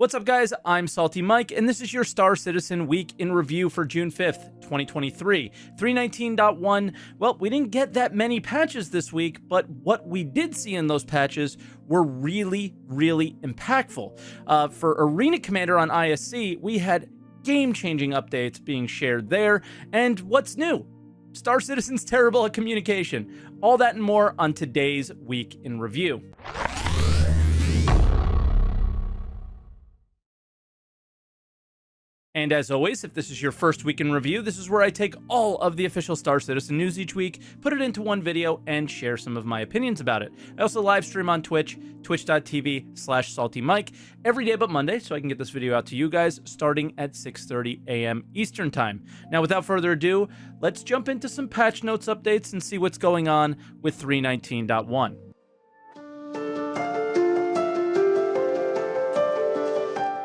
What's up, guys? I'm SaltEMike, and this is your Star Citizen Week in Review for June 5th, 2023. 3.19.1, well, we didn't get that many patches this week, but what we did see in those patches were really, really impactful. For Arena Commander on ISC, we had game-changing updates being shared there, and what's new? Star Citizen's terrible at communication. All that and more on today's Week in Review. And as always, if this is your first week in review, this is where I take all of the official Star Citizen news each week, put it into one video, and share some of my opinions about it. I also live stream on Twitch, twitch.tv/SaltEMike, every day but Monday, so I can get this video out to you guys starting at 6:30 a.m. Eastern Time. Now, without further ado, let's jump into some patch notes updates and see what's going on with 3.19.1.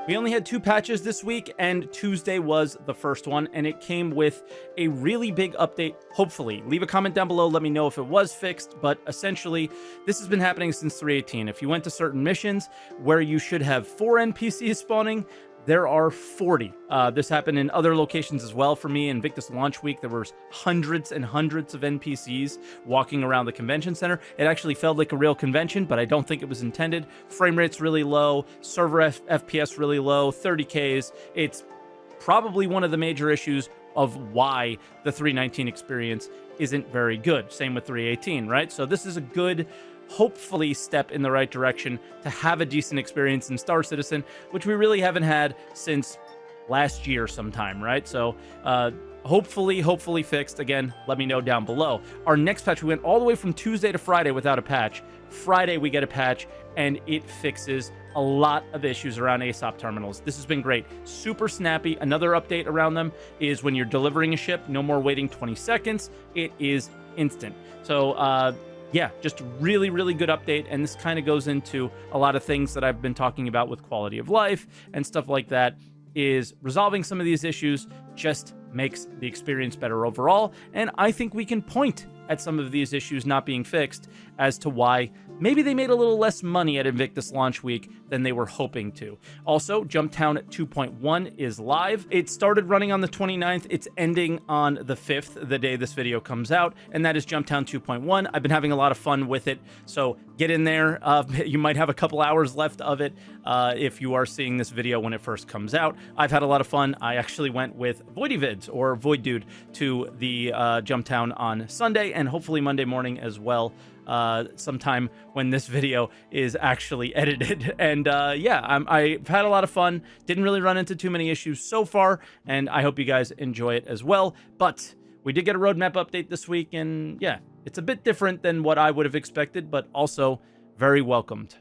We only had 2 patches this week, and Tuesday was the first one, and it came with a really big update, hopefully. Leave a comment down below, let me know if it was fixed, but essentially, this has been happening since 3.18. If you went to certain missions where you should have 4 NPCs spawning, there are 40. This happened in other locations as well. For me, Invictus launch week, there was hundreds and hundreds of NPCs walking around the convention center. It actually felt like a real convention, but I don't think it was intended. Frame rate's really low, server FPS really low, 30Ks. It's probably one of the major issues of why the 3.19 experience isn't very good. Same with 3.18, right? So this is a good, hopefully, step in the right direction to have a decent experience in Star Citizen, which we really haven't had since last year sometime, right? So hopefully fixed. Again, let me know down below. Our next patch, we went all the way from Tuesday to Friday without a patch. Friday we get a patch, and it fixes a lot of issues around ASOP terminals. This has been great. Super snappy. Another update around them is when you're delivering a ship, no more waiting 20 seconds. It is instant. So yeah, just really, really good update, and this kind of goes into a lot of things that I've been talking about with quality of life and stuff like that. Is resolving some of these issues just makes the experience better overall, and I think we can point at some of these issues not being fixed as to why maybe they made a little less money at Invictus launch week than they were hoping to. Also, Jumptown 2.1 is live. It started running on the 29th. It's ending on the 5th, the day this video comes out, and that is Jumptown 2.1. I've been having a lot of fun with it, so get in there. You might have a couple hours left of it if you are seeing this video when it first comes out. I've had a lot of fun. I actually went with Voidyvids, or Void Dude, to the Jumptown on Sunday, and hopefully Monday morning as well, sometime when this video is actually edited. And yeah, I've had a lot of fun. Didn't really run into too many issues so far, and I hope you guys enjoy it as well. But we did get a roadmap update this week, and yeah, it's a bit different than what I would have expected, but also very welcomed.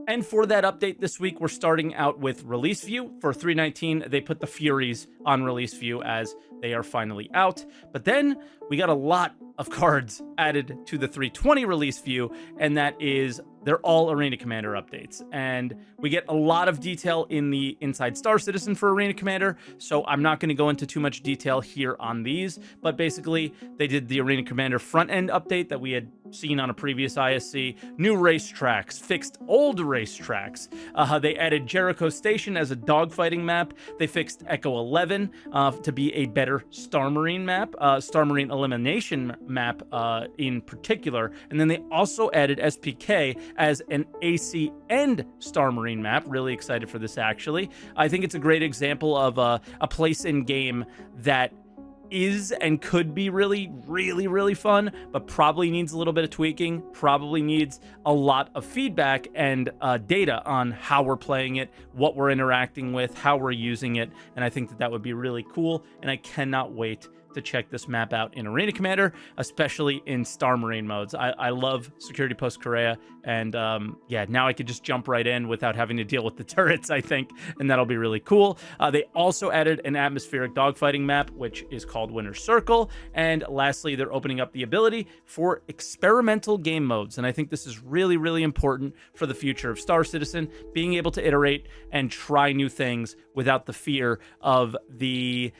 And for that update this week, we're starting out with Release View. For 3.19, they put the Furies on Release View as they are finally out. But then we got a lot of cards added to the 3.20 Release View, and that is they're all Arena Commander updates. And we get a lot of detail in the Inside Star Citizen for Arena Commander, so I'm not going to go into too much detail here on these, but basically they did the Arena Commander front-end update that we had seen on a previous ISC, new racetracks, fixed old racetracks. They added Jericho Station as a dogfighting map. They fixed Echo 11 to be a better Star Marine map, Star Marine elimination map in particular. And then they also added SPK as an AC and Star Marine map. Really excited for this, actually. I think it's a great example of a place in game that is and could be really, really, really fun, but probably needs a little bit of tweaking, probably needs a lot of feedback and data on how we're playing it, what we're interacting with, how we're using it, and I think that that would be really cool, and I cannot wait to check this map out in Arena Commander, especially in Star Marine modes. I love Security Post Korea, and yeah, now I could just jump right in without having to deal with the turrets, I think, and that'll be really cool. They also added an atmospheric dogfighting map, which is called Winner's Circle, and lastly, they're opening up the ability for experimental game modes, and I think this is really, really important for the future of Star Citizen, being able to iterate and try new things without the fear of the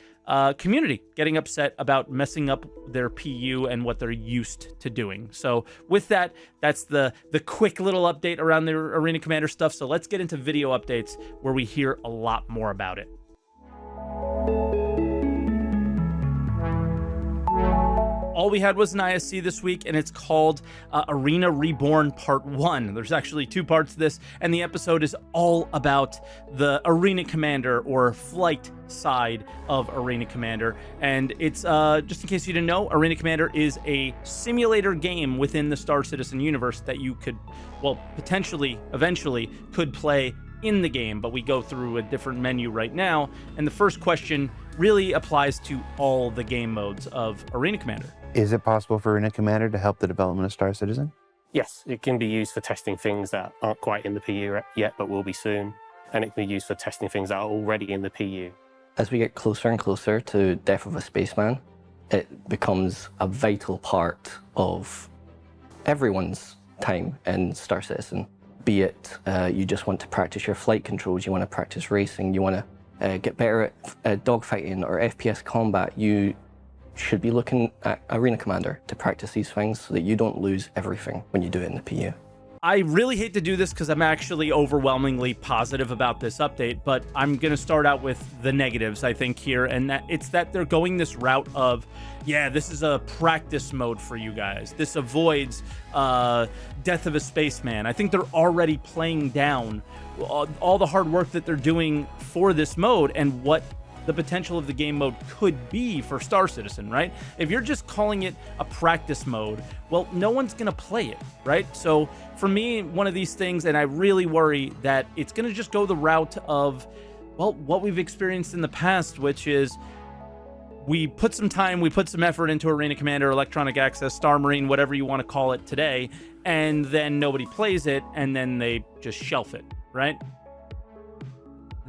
community getting upset about messing up their PU and what they're used to doing. So with that, that's the quick little update around the Arena Commander stuff. So let's get into video updates where we hear a lot more about it. All we had was an ISC this week, and it's called Arena Reborn Part 1. There's actually 2 parts to this, and the episode is all about the Arena Commander or flight side of Arena Commander. And it's, just in case you didn't know, Arena Commander is a simulator game within the Star Citizen universe that you could, well, potentially, eventually, could play in the game, but we go through a different menu right now. And the first question really applies to all the game modes of Arena Commander. Is it possible for Arena Commander to help the development of Star Citizen? Yes, it can be used for testing things that aren't quite in the PU yet, but will be soon. And it can be used for testing things that are already in the PU. As we get closer and closer to Death of a Spaceman, it becomes a vital part of everyone's time in Star Citizen. Be it you just want to practice your flight controls, you want to practice racing, you want to get better at dogfighting or FPS combat, you should be looking at Arena Commander to practice these things so that you don't lose everything when you do it in the PU. I really hate to do this because I'm actually overwhelmingly positive about this update, but I'm going to start out with the negatives, I think, here, and it's that they're going this route of, yeah, this is a practice mode for you guys. This avoids Death of a Spaceman. I think they're already playing down all the hard work that they're doing for this mode and what the potential of the game mode could be for Star Citizen, right? If you're just calling it a practice mode, well, no one's gonna play it, right? So for me, one of these things, and I really worry that it's gonna just go the route of, well, what we've experienced in the past, which is we put some time, we put some effort into Arena Commander, Electronic Access, Star Marine, whatever you want to call it today, and then nobody plays it, and then they just shelf it, right?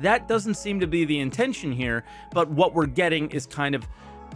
That doesn't seem to be the intention here, but what we're getting is kind of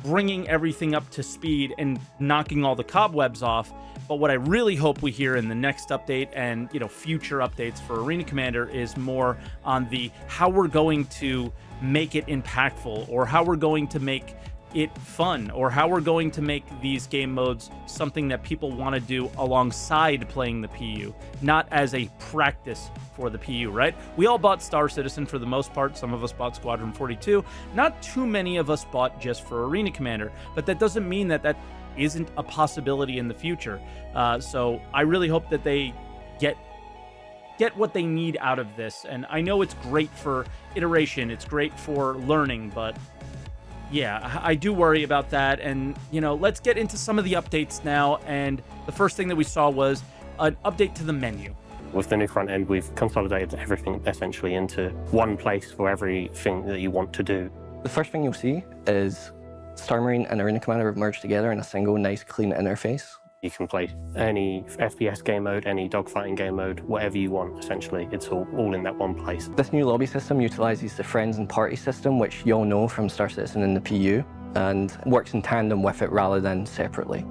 bringing everything up to speed and knocking all the cobwebs off. But what I really hope we hear in the next update and, you know, future updates for Arena Commander is more on the how we're going to make it impactful, or how we're going to make it fun, or how we're going to make these game modes something that people want to do alongside playing the PU, not as a practice for the PU, right? We all bought Star Citizen for the most part. Some of us bought Squadron 42. Not too many of us bought just for Arena Commander, but that doesn't mean that that isn't a possibility in the future. So I really hope that they get what they need out of this. And I know it's great for iteration, it's great for learning, but yeah, I do worry about that. And, you know, let's get into some of the updates now. And the first thing that we saw was an update to the menu. With the new front end, we've consolidated everything essentially into one place for everything that you want to do. The first thing you'll see is Star Marine and Arena Commander have merged together in a single nice clean interface. You can play any FPS game mode, any dogfighting game mode, whatever you want, essentially. It's all in that one place. This new lobby system utilizes the friends and party system, which you all know from Star Citizen in the PU, and works in tandem with it rather than separately.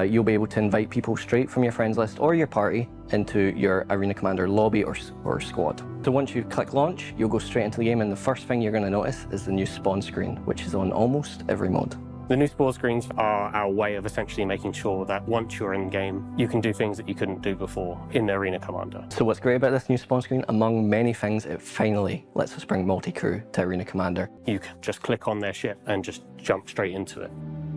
You'll be able to invite people straight from your friends list or your party into your Arena Commander lobby or squad. So once you click launch, you'll go straight into the game, and the first thing you're going to notice is the new spawn screen, which is on almost every mode. The new spawn screens are our way of essentially making sure that once you're in game, you can do things that you couldn't do before in the Arena Commander. So what's great about this new spawn screen, among many things, it finally lets us bring multi-crew to Arena Commander. You can just click on their ship and just jump straight into it.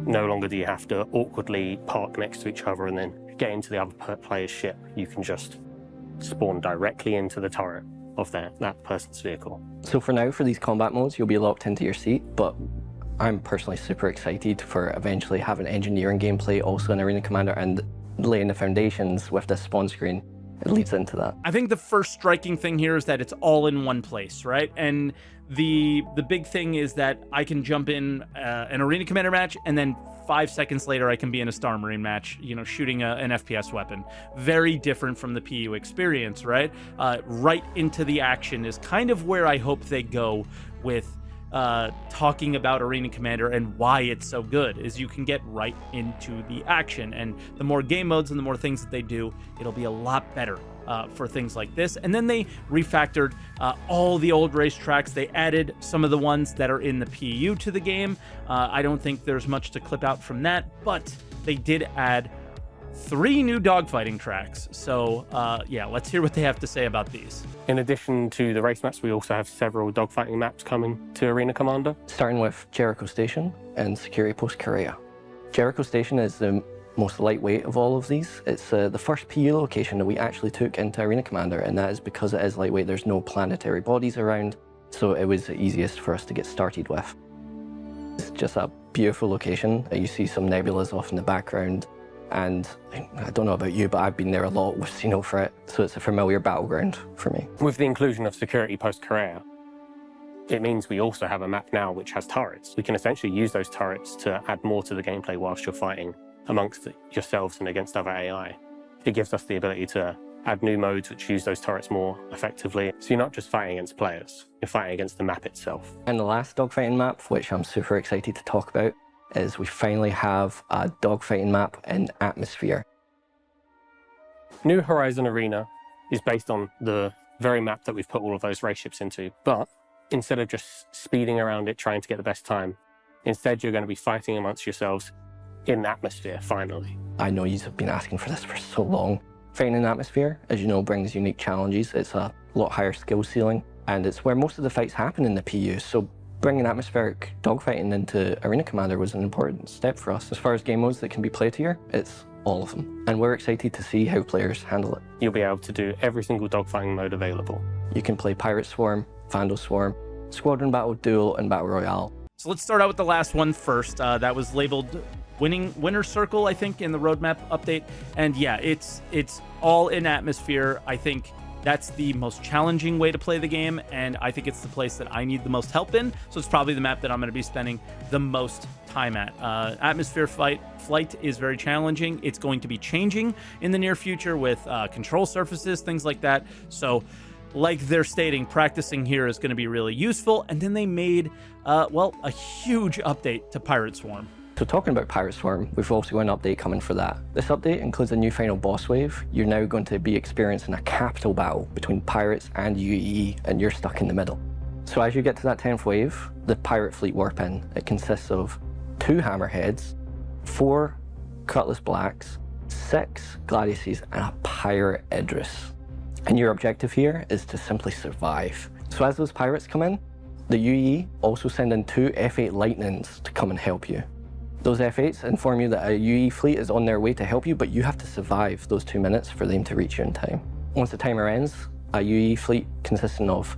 No longer do you have to awkwardly park next to each other and then get into the other player's ship. You can just spawn directly into the turret of that person's vehicle. So for now, for these combat modes, you'll be locked into your seat, but I'm personally super excited for eventually having engineering gameplay also in Arena Commander and laying the foundations with this spawn screen. It leads into that. I think the first striking thing here is that it's all in one place, right? And the big thing is that I can jump in an Arena Commander match, and then 5 seconds later I can be in a Star Marine match, you know, shooting an FPS weapon. Very different from the PU experience, right? Right into the action is kind of where I hope they go with talking about Arena Commander and why it's so good, is you can get right into the action. And the more game modes and the more things that they do, it'll be a lot better for things like this. And then they refactored all the old racetracks. They added some of the ones that are in the PU to the game. I don't think there's much to clip out from that, but they did add 3 new dogfighting tracks. So yeah, let's hear what they have to say about these. In addition to the race maps, we also have several dogfighting maps coming to Arena Commander. Starting with Jericho Station and Security Post Korea. Jericho Station is the most lightweight of all of these. It's the first PU location that we actually took into Arena Commander, and that is because it is lightweight. There's no planetary bodies around, so it was the easiest for us to get started with. It's just a beautiful location. You see some nebulas off in the background, and I don't know about you, but I've been there a lot with Sino for it, so it's a familiar battleground for me. With the inclusion of Security Post Korea, it means we also have a map now which has turrets. We can essentially use those turrets to add more to the gameplay whilst you're fighting amongst yourselves and against other AI. It gives us the ability to add new modes which use those turrets more effectively. So you're not just fighting against players, you're fighting against the map itself. And the last dogfighting map, which I'm super excited to talk about, is we finally have a dogfighting map in Atmosphere. New Horizon Arena is based on the very map that we've put all of those race ships into, but instead of just speeding around it trying to get the best time, instead you're going to be fighting amongst yourselves in Atmosphere, finally. I know you've been asking for this for so long. Fighting in Atmosphere, as you know, brings unique challenges. It's a lot higher skill ceiling, and it's where most of the fights happen in the PU, so bringing atmospheric dogfighting into Arena Commander was an important step for us. As far as game modes that can be played here, it's all of them, and we're excited to see how players handle it. You'll be able to do every single dogfighting mode available. You can play Pirate Swarm, Vandal Swarm, Squadron Battle, Duel, and Battle Royale. So let's start out with the last one first. That was labeled Winner Circle, I think, in the roadmap update. And yeah, it's all in Atmosphere. I think that's the most challenging way to play the game, and I think it's the place that I need the most help in. So it's probably the map that I'm going to be spending the most time at. Atmosphere flight is very challenging. It's going to be changing in the near future with control surfaces, things like that. So like they're stating, practicing here is going to be really useful. And then they made, well, a huge update to Pirate Swarm. So talking about Pirate Swarm, we've also got an update coming for that. This update includes a new final boss wave. You're now going to be experiencing a capital battle between pirates and UEE, and you're stuck in the middle. So as you get to that 10th wave, the pirate fleet warp in. It consists of 2 hammerheads, 4 cutlass blacks, 6 gladiuses, and a pirate Idris. And your objective here is to simply survive. So as those pirates come in, the UEE also send in 2 F8 Lightnings to come and help you. Those F8s inform you that a UE fleet is on their way to help you, but you have to survive those 2 minutes for them to reach you in time. Once the timer ends, a UE fleet consisting of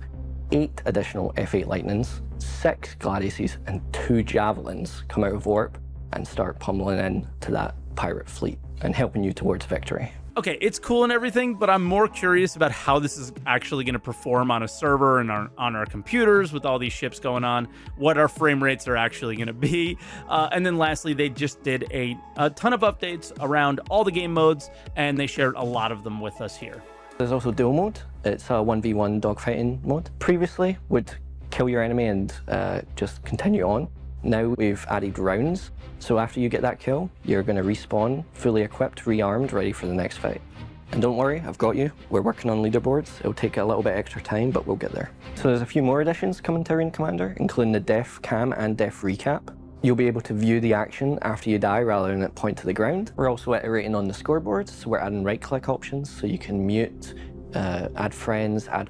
8 additional F8 Lightnings, 6 Gladiuses, and 2 Javelins come out of warp and start pummeling in to that pirate fleet and helping you towards victory. Okay, it's cool and everything, but I'm more curious about how this is actually going to perform on a server and on our computers with all these ships going on, what our frame rates are actually going to be. And then lastly, they just did a ton of updates around all the game modes, and they shared a lot of them with us here. There's also duel mode. It's a 1v1 dogfighting mode. Previously, would kill your enemy and just continue on. Now we've added rounds, so after you get that kill, you're going to respawn, fully equipped, rearmed, ready for the next fight. And don't worry, I've got you. We're working on leaderboards. It'll take a little bit extra time, but we'll get there. So there's a few more additions coming to Arena Commander, including the Def Cam and Def Recap. You'll be able to view the action after you die rather than it point to the ground. We're also iterating on the scoreboard, so we're adding right-click options, so you can mute, add friends, add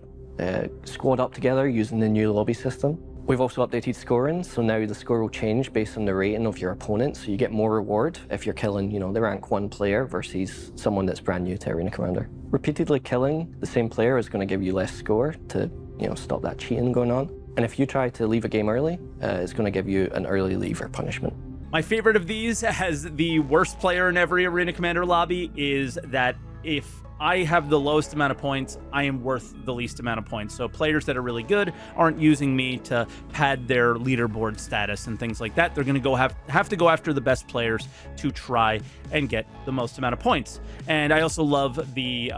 squad up together using the new lobby system. We've also updated scoring, so now the score will change based on the rating of your opponent, so you get more reward if you're killing, the rank 1 player versus someone that's brand new to Arena Commander. Repeatedly killing the same player is going to give you less score to, stop that cheating going on. And if you try to leave a game early, it's going to give you an early leaver punishment. My favorite of these, as the worst player in every Arena Commander lobby, is that if I have the lowest amount of points, I am worth the least amount of points. So players that are really good aren't using me to pad their leaderboard status and things like that. They're going to have to go after the best players to try and get the most amount of points. And I also love the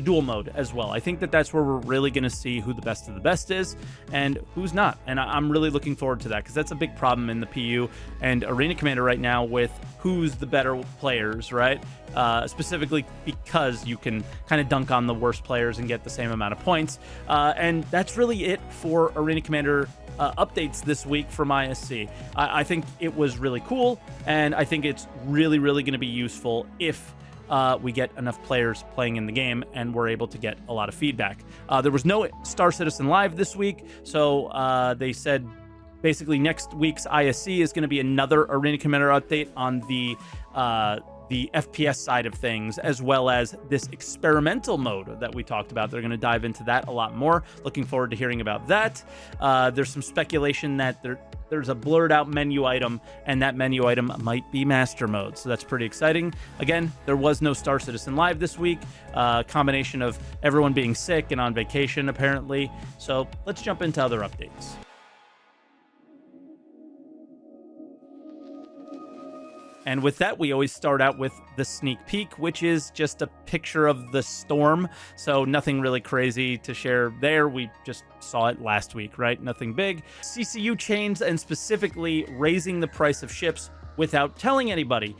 duel mode as well. I think that that's where we're really going to see who the best of the best is and who's not. And I'm really looking forward to that, because that's a big problem in the PU and Arena Commander right now with who's the better players, right? Specifically because you can kind of dunk on the worst players and get the same amount of points. And that's really it for Arena Commander updates this week from ISC. I think it was really cool, and I think it's really, really going to be useful if we get enough players playing in the game and we're able to get a lot of feedback. There was no Star Citizen Live this week, so they said basically next week's ISC is going to be another Arena Commander update on the FPS side of things, as well as this experimental mode that we talked about. They're going to dive into that a lot more. Looking forward to hearing about that. There's some speculation that there's a blurred out menu item, and that menu item might be master mode. So that's pretty exciting. Again, there was no Star Citizen Live this week. Combination of everyone being sick and on vacation, apparently. So let's jump into other updates. And with that, we always start out with the sneak peek, which is just a picture of the storm. So nothing really crazy to share there. We just saw it last week, right? Nothing big. CCU chains, and specifically raising the price of ships without telling anybody.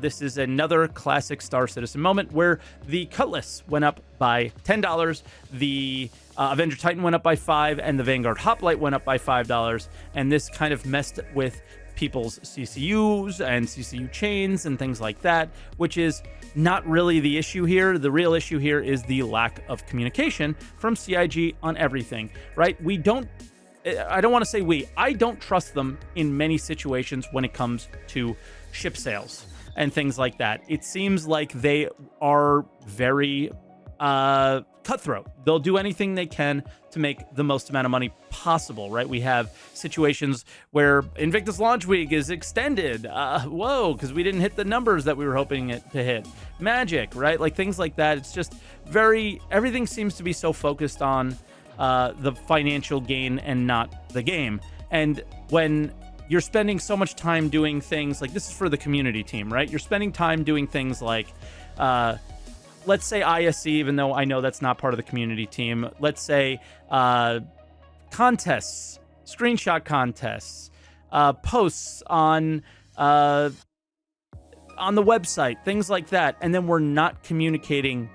This is another classic Star Citizen moment where the Cutlass went up by $10, the Avenger Titan went up by $5, and the Vanguard Hoplite went up by $5. And this kind of messed with people's CCUs and CCU chains and things like that, which is not really the issue here. The real issue here is the lack of communication from CIG on everything, right? I don't want to say I don't trust them in many situations when it comes to ship sales and things like that. It seems like they are very cutthroat. They'll do anything they can to make the most amount of money possible, right? We have situations where Invictus Launch Week is extended. Because we didn't hit the numbers that we were hoping it to hit. Magic, right? Like things like that. It's just everything seems to be so focused on the financial gain and not the game. And when you're spending so much time doing things like, this is for the community team, right? You're spending time doing things like, let's say ISC, even though I know that's not part of the community team. Let's say contests, screenshot contests, posts on the website, things like that. And then we're not communicating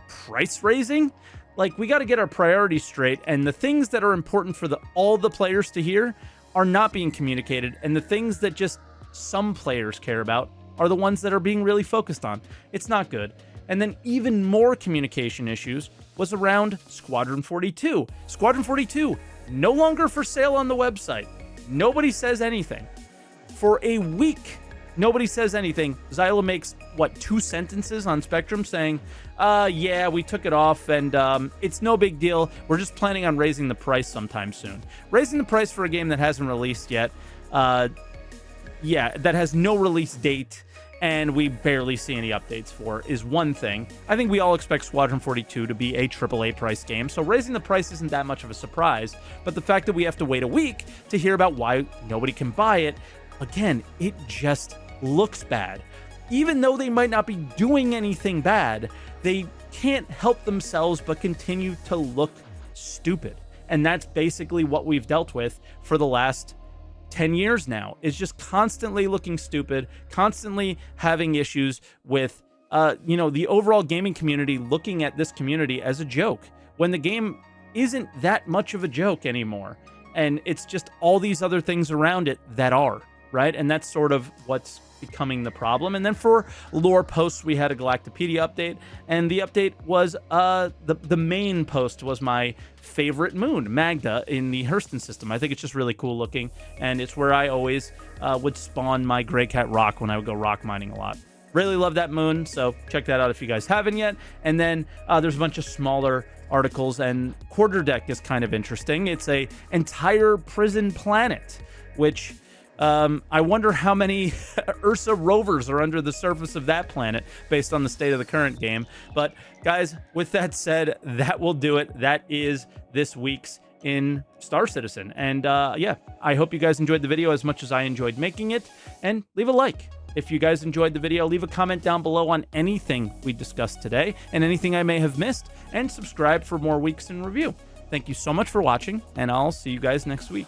price raising. Like, we got to get our priorities straight. And the things that are important for all the players to hear are not being communicated. And the things that just some players care about are the ones that are being really focused on. It's not good. And then even more communication issues was around Squadron 42. Squadron 42, no longer for sale on the website. Nobody says anything. For a week, nobody says anything. Xyla makes, 2 sentences on Spectrum saying, yeah, we took it off, and it's no big deal. We're just planning on raising the price sometime soon. Raising the price for a game that hasn't released yet, that has no release date, and we barely see any updates for, is one thing. I think we all expect Squadron 42 to be a AAA price game, so raising the price isn't that much of a surprise. But the fact that we have to wait a week to hear about why nobody can buy it, again, it just looks bad. Even though they might not be doing anything bad, they can't help themselves but continue to look stupid. And that's basically what we've dealt with for the last 10 years now, is just constantly looking stupid, constantly having issues with, the overall gaming community looking at this community as a joke, when the game isn't that much of a joke anymore. And it's just all these other things around it that are, right? And that's sort of what's becoming the problem. And then for lore posts, we had a Galactopedia update, and the update was the main post was my favorite moon, Magda, in the Hurston system. I think it's just really cool looking, and it's where I always would spawn my Grey Cat rock when I would go rock mining a lot. Really love that moon, so check that out if you guys haven't yet. And then there's a bunch of smaller articles, and Quarterdeck is kind of interesting. It's a entire prison planet, which I wonder how many Ursa rovers are under the surface of that planet based on the state of the current game. But guys, with that said, that will do it. That is this week's in Star Citizen. And yeah, I hope you guys enjoyed the video as much as I enjoyed making it. And leave a like if you guys enjoyed the video. Leave a comment down below on anything we discussed today and anything I may have missed. And subscribe for more weeks in review. Thank you so much for watching, and I'll see you guys next week.